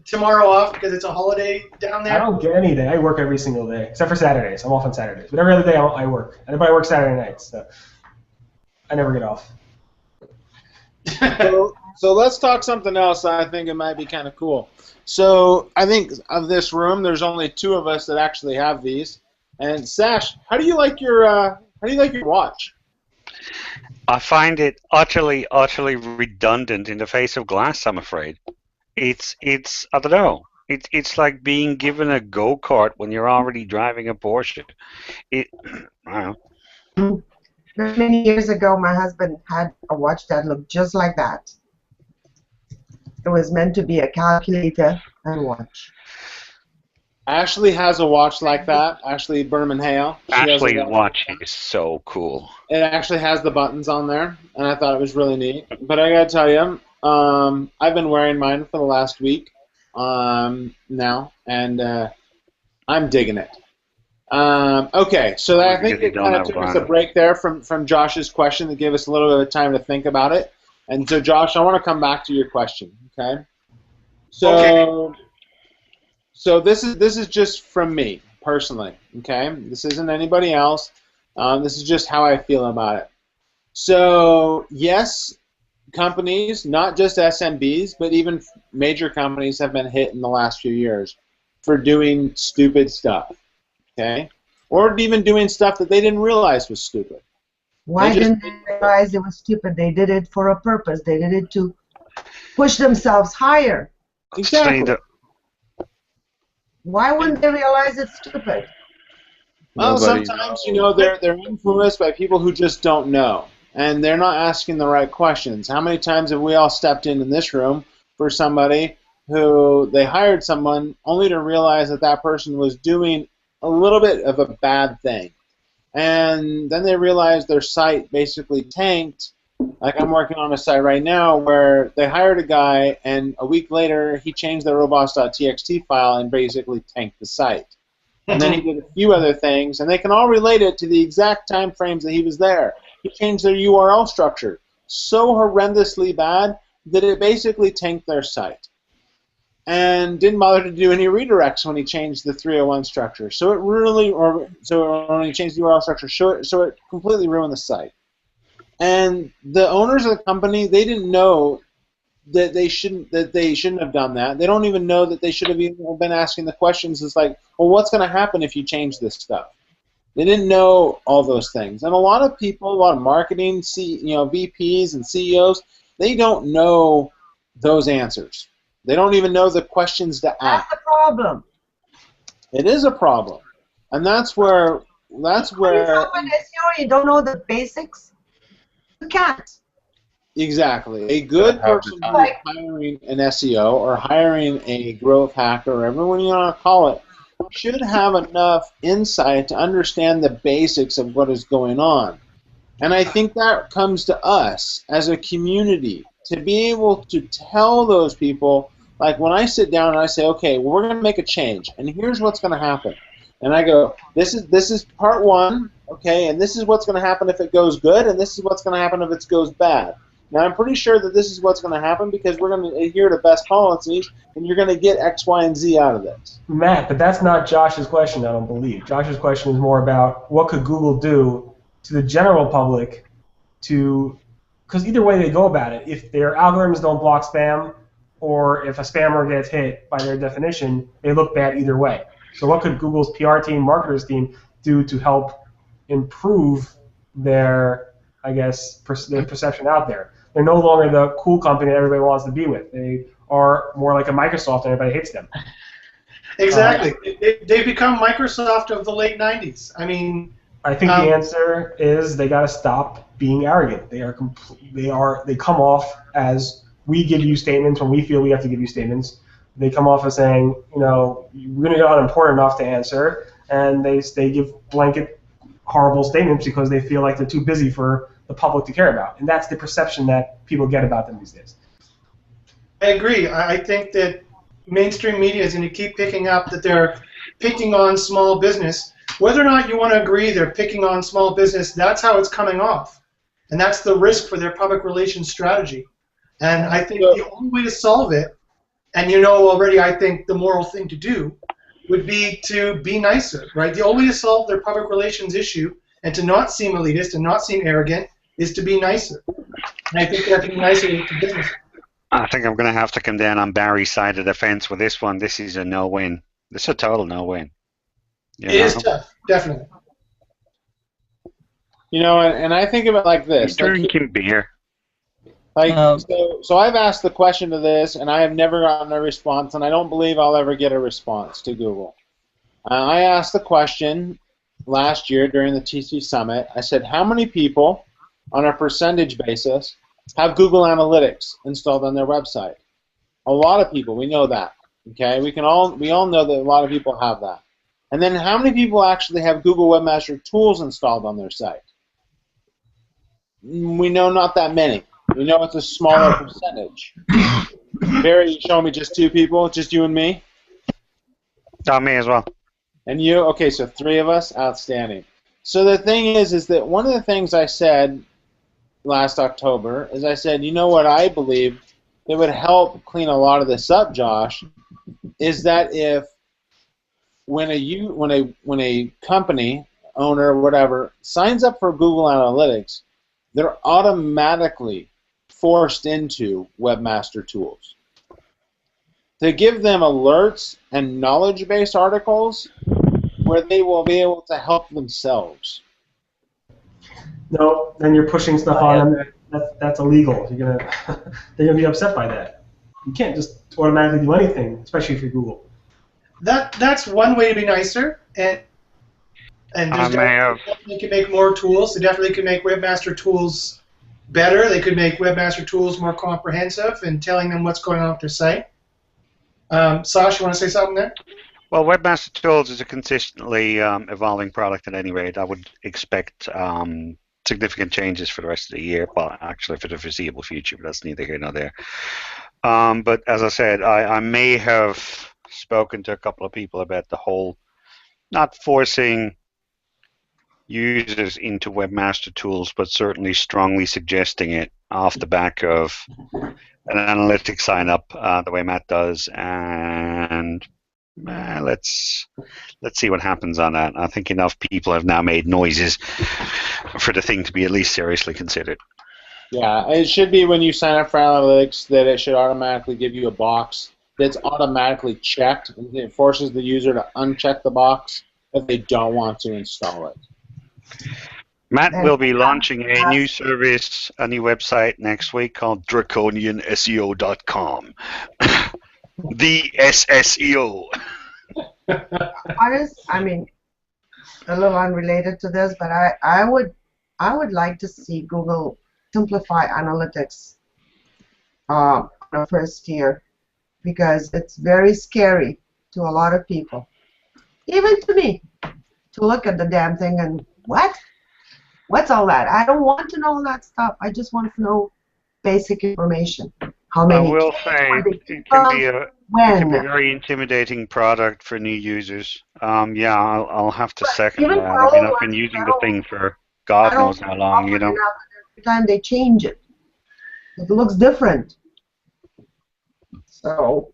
tomorrow off because it's a holiday down there? I don't get any day. I work every single day, except for Saturdays. I'm off on Saturdays. But every other day I work. Everybody works Saturday nights, so I never get off. So let's talk something else. I think it might be kind of cool. So I think of this room, there's only two of us that actually have these. And Sash, how do you like your watch? I find it utterly redundant in the face of glass, I'm afraid. It's I don't know. It's like being given a go-kart when you're already driving a Porsche. I don't know. Many years ago, my husband had a watch that looked just like that. It was meant to be a calculator and watch. Ashley has a watch like that. Ashley Berman Hale. Ashley's watch is so cool. It actually has the buttons on there, and I thought it was really neat. But I gotta tell you, I've been wearing mine for the last week now, and I'm digging it. Okay, so I think it kind of took us a break there from Josh's question that gave us a little bit of time to think about it. And so, Josh, I want to come back to your question. Okay. So. Okay. So this is just from me personally, okay? This isn't anybody else. This is just how I feel about it. So yes, companies, not just SMBs, but even major companies have been hit in the last few years for doing stupid stuff, okay? Or even doing stuff that they didn't realize was stupid. Why didn't they realize it was stupid? They did it for a purpose. They did it to push themselves higher. Exactly. Why wouldn't they realize it's stupid? Well, sometimes, they're influenced by people who just don't know, and they're not asking the right questions. How many times have we all stepped in this room for somebody who they hired someone only to realize that that person was doing a little bit of a bad thing, and then they realized their site basically tanked, Like I'm working on a site right now where they hired a guy, and a week later he changed the robots.txt file and basically tanked the site. And then he did a few other things, and they can all relate it to the exact time frames that he was there. He changed their URL structure so horrendously bad that it basically tanked their site. And didn't bother to do any redirects when he changed the 301 structure. So it really, so when he changed the URL structure, so it completely ruined the site. And the owners of the company, they didn't know that they shouldn't have done that. They don't even know that they should have even been asking the questions. It's like, well, what's going to happen if you change this stuff? They didn't know all those things. And a lot of people, a lot of marketing, VPs and CEOs, they don't know those answers. They don't even know the questions to ask. That's the problem. It is a problem, and that's where. When you SEO, you don't know the basics. You can't. Exactly. A good person who is hiring an SEO or hiring a growth hacker, or whatever you want to call it, should have enough insight to understand the basics of what is going on. And I think that comes to us as a community to be able to tell those people, like when I sit down and I say, okay, well, we're going to make a change, and here's what's going to happen. And I go, this is part one, okay, and this is what's going to happen if it goes good, and this is what's going to happen if it goes bad. Now, I'm pretty sure that this is what's going to happen because we're going to adhere to best policies, and you're going to get X, Y, and Z out of this. Matt, but that's not Josh's question, I don't believe. Josh's question is more about what could Google do to the general public to, because either way they go about it, if their algorithms don't block spam or if a spammer gets hit by their definition, they look bad either way. So what could Google's PR team, marketers team do to help improve their, I guess, their perception out there? They're no longer the cool company that everybody wants to be with. They are more like a Microsoft and everybody hates them. Exactly. They've become Microsoft of the late 90s. I mean, I think the answer is they got to stop being arrogant. They come off as we give you statements when we feel we have to give you statements. They come off as saying, we're not important enough to answer, and they give blanket horrible statements because they feel like they're too busy for the public to care about. And that's the perception that people get about them these days. I agree. I think that mainstream media is going to keep picking up that they're picking on small business. Whether or not you want to agree they're picking on small business, that's how it's coming off. And that's the risk for their public relations strategy. And I think the only way to solve it, and already I think the moral thing to do, would be to be nicer, right? The only way to solve their public relations issue and to not seem elitist and not seem arrogant is to be nicer. And I think they have to be nicer to business. I think I'm going to have to come down on Barry's side of the fence with this one. This is a no-win. This is a total no-win. It is tough, definitely. And I think of it like this. You're drinking beer. So I've asked the question to this, and I have never gotten a response, and I don't believe I'll ever get a response to Google. I asked the question last year during the TC Summit. I said, how many people, on a percentage basis, have Google Analytics installed on their website? A lot of people. We know that. Okay, we all know that a lot of people have that. And then how many people actually have Google Webmaster Tools installed on their site? We know not that many. We know it's a smaller percentage. Barry, you showing me just 2 people? Just you and me? Me as well. And you? Okay, so 3 of us? Outstanding. So the thing is that one of the things I said last October is I said, what I believe that would help clean a lot of this up, Josh, is that if when a company owner or whatever signs up for Google Analytics, they're automatically forced into Webmaster Tools. To give them alerts and knowledge-based articles where they will be able to help themselves. No, then you're pushing stuff on them. That's illegal. They're gonna be upset by that. You can't just automatically do anything, especially if you're Google. That's one way to be nicer, and definitely can make more tools. They definitely can make Webmaster Tools better. They could make Webmaster Tools more comprehensive and telling them what's going on with their site. Sasha, you want to say something there? Well, Webmaster Tools is a consistently evolving product at any rate. I would expect significant changes for the rest of the year, well, actually for the foreseeable future, but that's neither here nor there. But as I said, I may have spoken to a couple of people about the whole not forcing users into Webmaster Tools, but certainly strongly suggesting it off the back of an analytics sign up the way Matt does, and let's see what happens on that. I think enough people have now made noises for the thing to be at least seriously considered. Yeah, it should be when you sign up for analytics that it should automatically give you a box that's automatically checked. It forces the user to uncheck the box if they don't want to install it. Matt will be launching a new service, a new website next week called DraconianSEO.com. The SSEO. I mean, a little unrelated to this, but I would like to see Google simplify analytics on the first year, because it's very scary to a lot of people, even to me, to look at the damn thing and what's all that? I don't want to know all that stuff. I just want to know basic information. How many? I will say it can be a very intimidating product for new users. Yeah, I'll have to second that. I mean, I've been using the thing for God knows how long, you know. Every time they change it, it looks different. So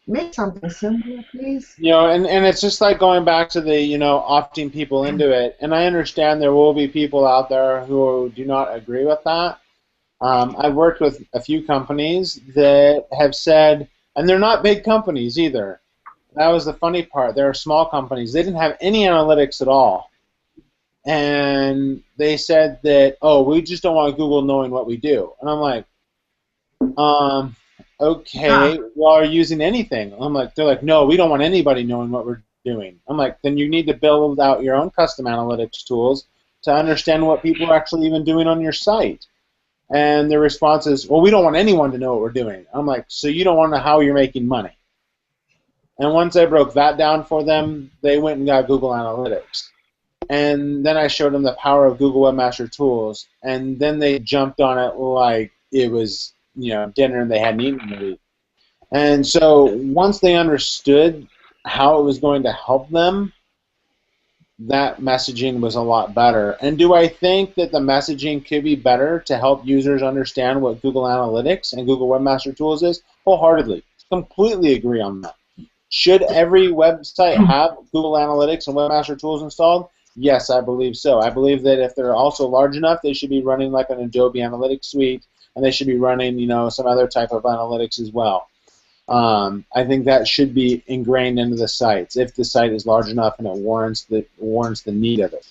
make something simpler, please. You know, and it's just like going back to the, you know, opting people into it. And I understand there will be people out there who do not agree with that. I've worked with a few companies that have said, and they're not big companies either. That was the funny part. They're small companies. They didn't have any analytics at all. And they said that, oh, we just don't want Google knowing what we do. And I'm like, okay, well, are you using anything? I'm like, they're like, no, we don't want anybody knowing what we're doing. I'm like, then you need to build out your own custom analytics tools to understand what people are actually even doing on your site. And the response is, well, we don't want anyone to know what we're doing. I'm like, so you don't want to know how you're making money. And once I broke that down for them, they went and got Google Analytics. And then I showed them the power of Google Webmaster Tools, and then they jumped on it like it was, you know, dinner they hadn't eaten in a week. And so once they understood how it was going to help them, that messaging was a lot better. And do I think that the messaging could be better to help users understand what Google Analytics and Google Webmaster Tools is? Wholeheartedly. Completely agree on that. Should every website have Google Analytics and Webmaster Tools installed? Yes, I believe so. I believe that if they're also large enough, they should be running like an Adobe Analytics suite, and they should be running, you know, some other type of analytics as well. I think that should be ingrained into the sites if the site is large enough and it warrants the need of it.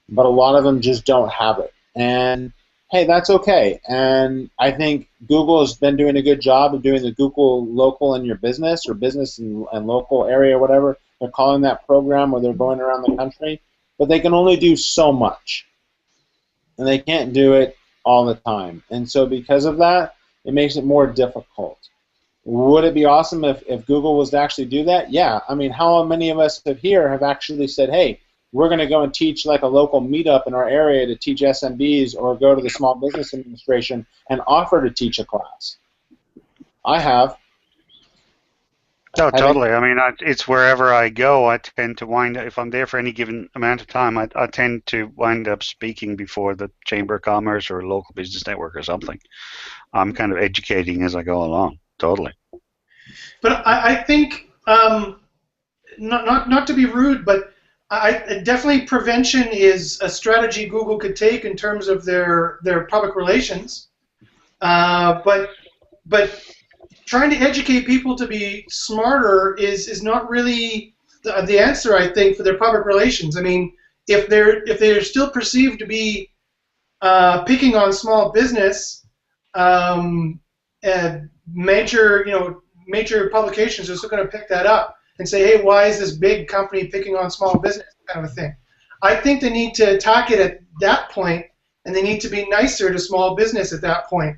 But a lot of them just don't have it, and hey, that's okay. And I think Google has been doing a good job of doing the Google Local in your business, or business and local area, whatever they're calling that program, where they're going around the country. But they can only do so much, and they can't do it all the time. And so because of that, it makes it more difficult. Would it be awesome if Google was to actually do that? Yeah. I mean, how many of us here have actually said, hey, we're going to go and teach like a local meetup in our area to teach SMBs, or go to the Small Business Administration and offer to teach a class? I have. No, totally. I mean, it's wherever I go, I tend to wind up, if I'm there for any given amount of time, I tend to wind up speaking before the Chamber of Commerce or local business network or something. I'm kind of educating as I go along. Totally. But I think, not to be rude, but definitely prevention is a strategy Google could take in terms of their public relations. But trying to educate people to be smarter is not really the answer, I think, for their public relations. I mean, if they're still perceived to be picking on small business, major publications are still going to pick that up and say, hey, why is this big company picking on small business, kind of a thing. I think they need to attack it at that point, and they need to be nicer to small business at that point.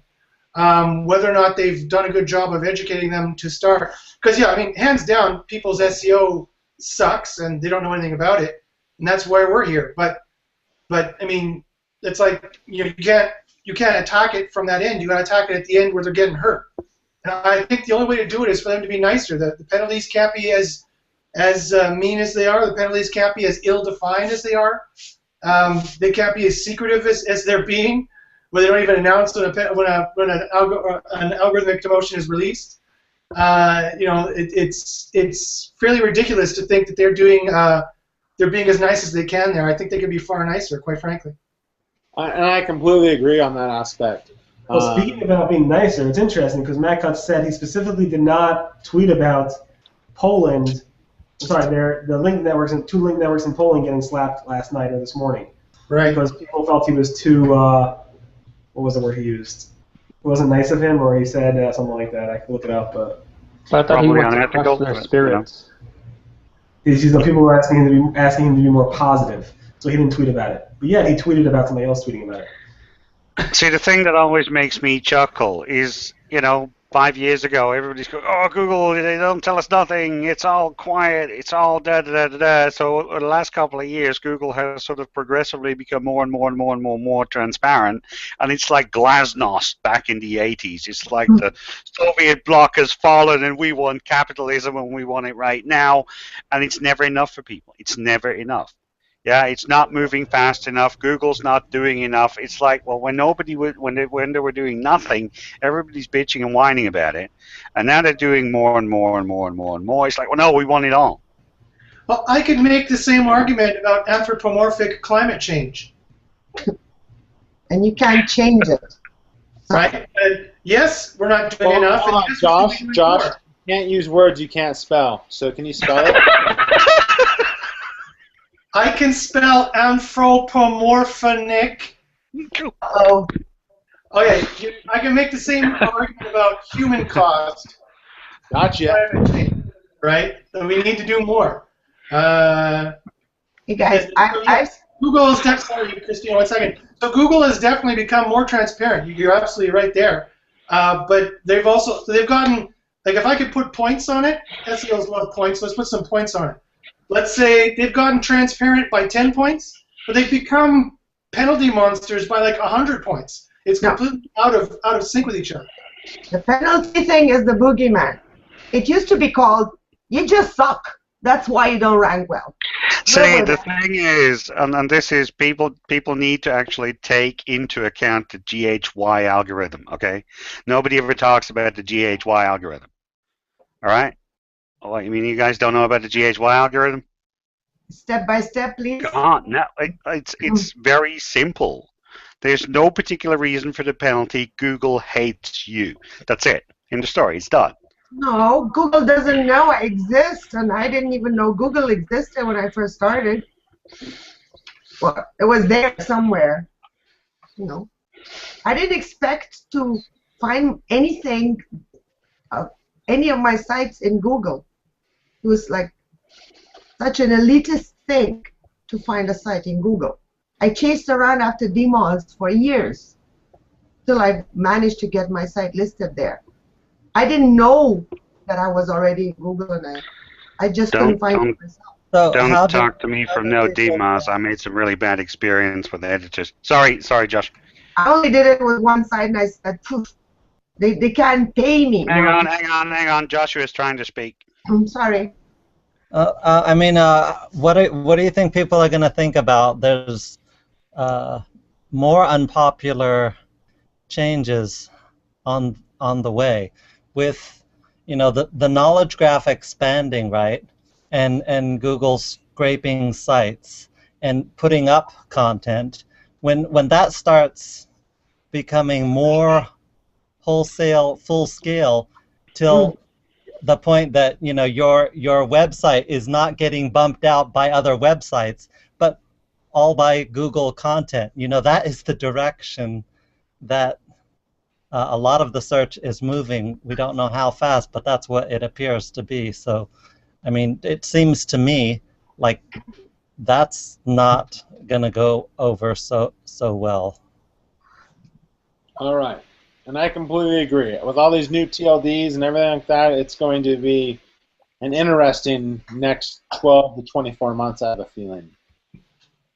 Whether or not they've done a good job of educating them to start. Because, yeah, I mean, hands down, people's SEO sucks, and they don't know anything about it, and that's why we're here. But I mean, it's like you can't attack it from that end. You got to attack it at the end where they're getting hurt. And I think the only way to do it is for them to be nicer. The penalties can't be as mean as they are. The penalties can't be as ill-defined as they are. They can't be as secretive as they're being, where they don't even announce when an algorithmic demotion is released. It's fairly ridiculous to think that they're being as nice as they can there. I think they could be far nicer, quite frankly. And I completely agree on that aspect. Well, speaking about being nicer, it's interesting because Matt Cutts said he specifically did not tweet about Poland. Sorry, the link networks and 2 link networks in Poland getting slapped last night or this morning. Right. Because people felt he was too. What was the word he used? It wasn't nice of him, or he said something like that. I can look it up, but. I thought he wanted to crush their spirits. People were asking him to be more positive, so he didn't tweet about it. But yeah, he tweeted about somebody else tweeting about it. See, the thing that always makes me chuckle is, 5 years ago, everybody's going, oh, Google, they don't tell us nothing, it's all quiet, it's all da-da-da-da-da. So over the last couple of years, Google has sort of progressively become more and more transparent, and it's like glasnost back in the 80s. It's like the Soviet bloc has fallen, and we want capitalism, and we want it right now, and it's never enough for people. It's never enough. Yeah, it's not moving fast enough. Google's not doing enough. It's like, well, when they were doing nothing, everybody's bitching and whining about it, and now they're doing more and more. It's like, well, no, we want it all. Well, I could make the same argument about anthropomorphic climate change. And you can't change it. Right? Yes, we're not doing enough. Hold on, Josh, you can't use words you can't spell. So can you spell it? I can spell anthropomorphic. Oh. Okay, I can make the same argument about human caused. Gotcha. Right? So we need to do more. Hey guys, Google is definitely, Christina, 1 second. So Google has definitely become more transparent. You're absolutely right there. But they've gotten, like, if I could put points on it, SEOs love points. Let's put some points on it. Let's say they've gotten transparent by 10 points, but they've become penalty monsters by like 100 points. It's completely out of sync with each other. The penalty thing is the boogeyman. It used to be called, you just suck. That's why you don't rank well. See, the thing is, and this is, people need to actually take into account the GHY algorithm, okay? Nobody ever talks about the GHY algorithm, all right? Oh, I mean, you guys don't know about the GHY algorithm? Step by step, please. God, no, it's very simple. There's no particular reason for the penalty. Google hates you. That's it. End of story. It's done. No, Google doesn't know I exist, and I didn't even know Google existed when I first started. Well, it was there somewhere. I didn't expect to find anything, any of my sites in Google. It was like such an elitist thing to find a site in Google. I chased around after DMOS for years till I managed to get my site listed there. I didn't know that I was already in Google, and I just couldn't find it myself. So don't talk to me from no DMOS. I made some really bad experience with editors. Sorry, Josh. I only did it with one site, and I said, poof, they can't pay me. Hang on. Joshua's trying to speak. I'm sorry. I mean, what do you think people are going to think about? There's more unpopular changes on the way, with the knowledge graph expanding, right, and Google scraping sites and putting up content. When that starts becoming more wholesale, full scale, till the point that your website is not getting bumped out by other websites, but all by Google content. That is the direction that a lot of the search is moving. We don't know how fast, but that's what it appears to be. So, I mean, it seems to me like that's not going to go over so well. All right. And I completely agree. With all these new TLDs and everything like that, it's going to be an interesting next 12 to 24 months, I have a feeling.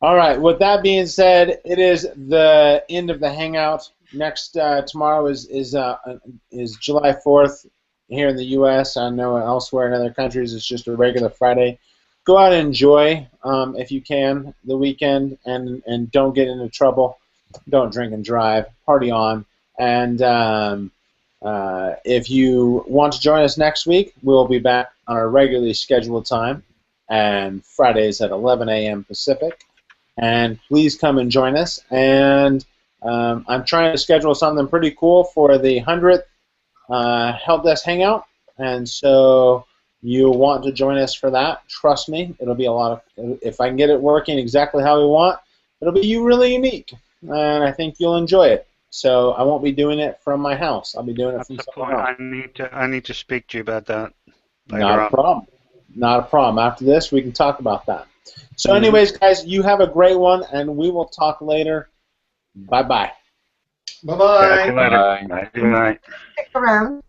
All right. With that being said, it is the end of the Hangout. Next tomorrow is July 4th here in the U.S. I know elsewhere in other countries it's just a regular Friday. Go out and enjoy, if you can, the weekend, and don't get into trouble. Don't drink and drive. Party on. And if you want to join us next week, we'll be back on our regularly scheduled time, and Fridays at 11 a.m. Pacific. And please come and join us. And I'm trying to schedule something pretty cool for the 100th Helpdesk Hangout. And so you'll want to join us for that. Trust me, it'll be a lot of. If I can get it working exactly how we want, it'll be really unique, and I think you'll enjoy it. So I won't be doing it from my house. I'll be doing it from somewhere else. I need to speak to you about that. Not a problem. Not a problem. After this, we can talk about that. So anyways, guys, you have a great one, and we will talk later. Bye-bye. Bye-bye. Bye. Good night. Stick around.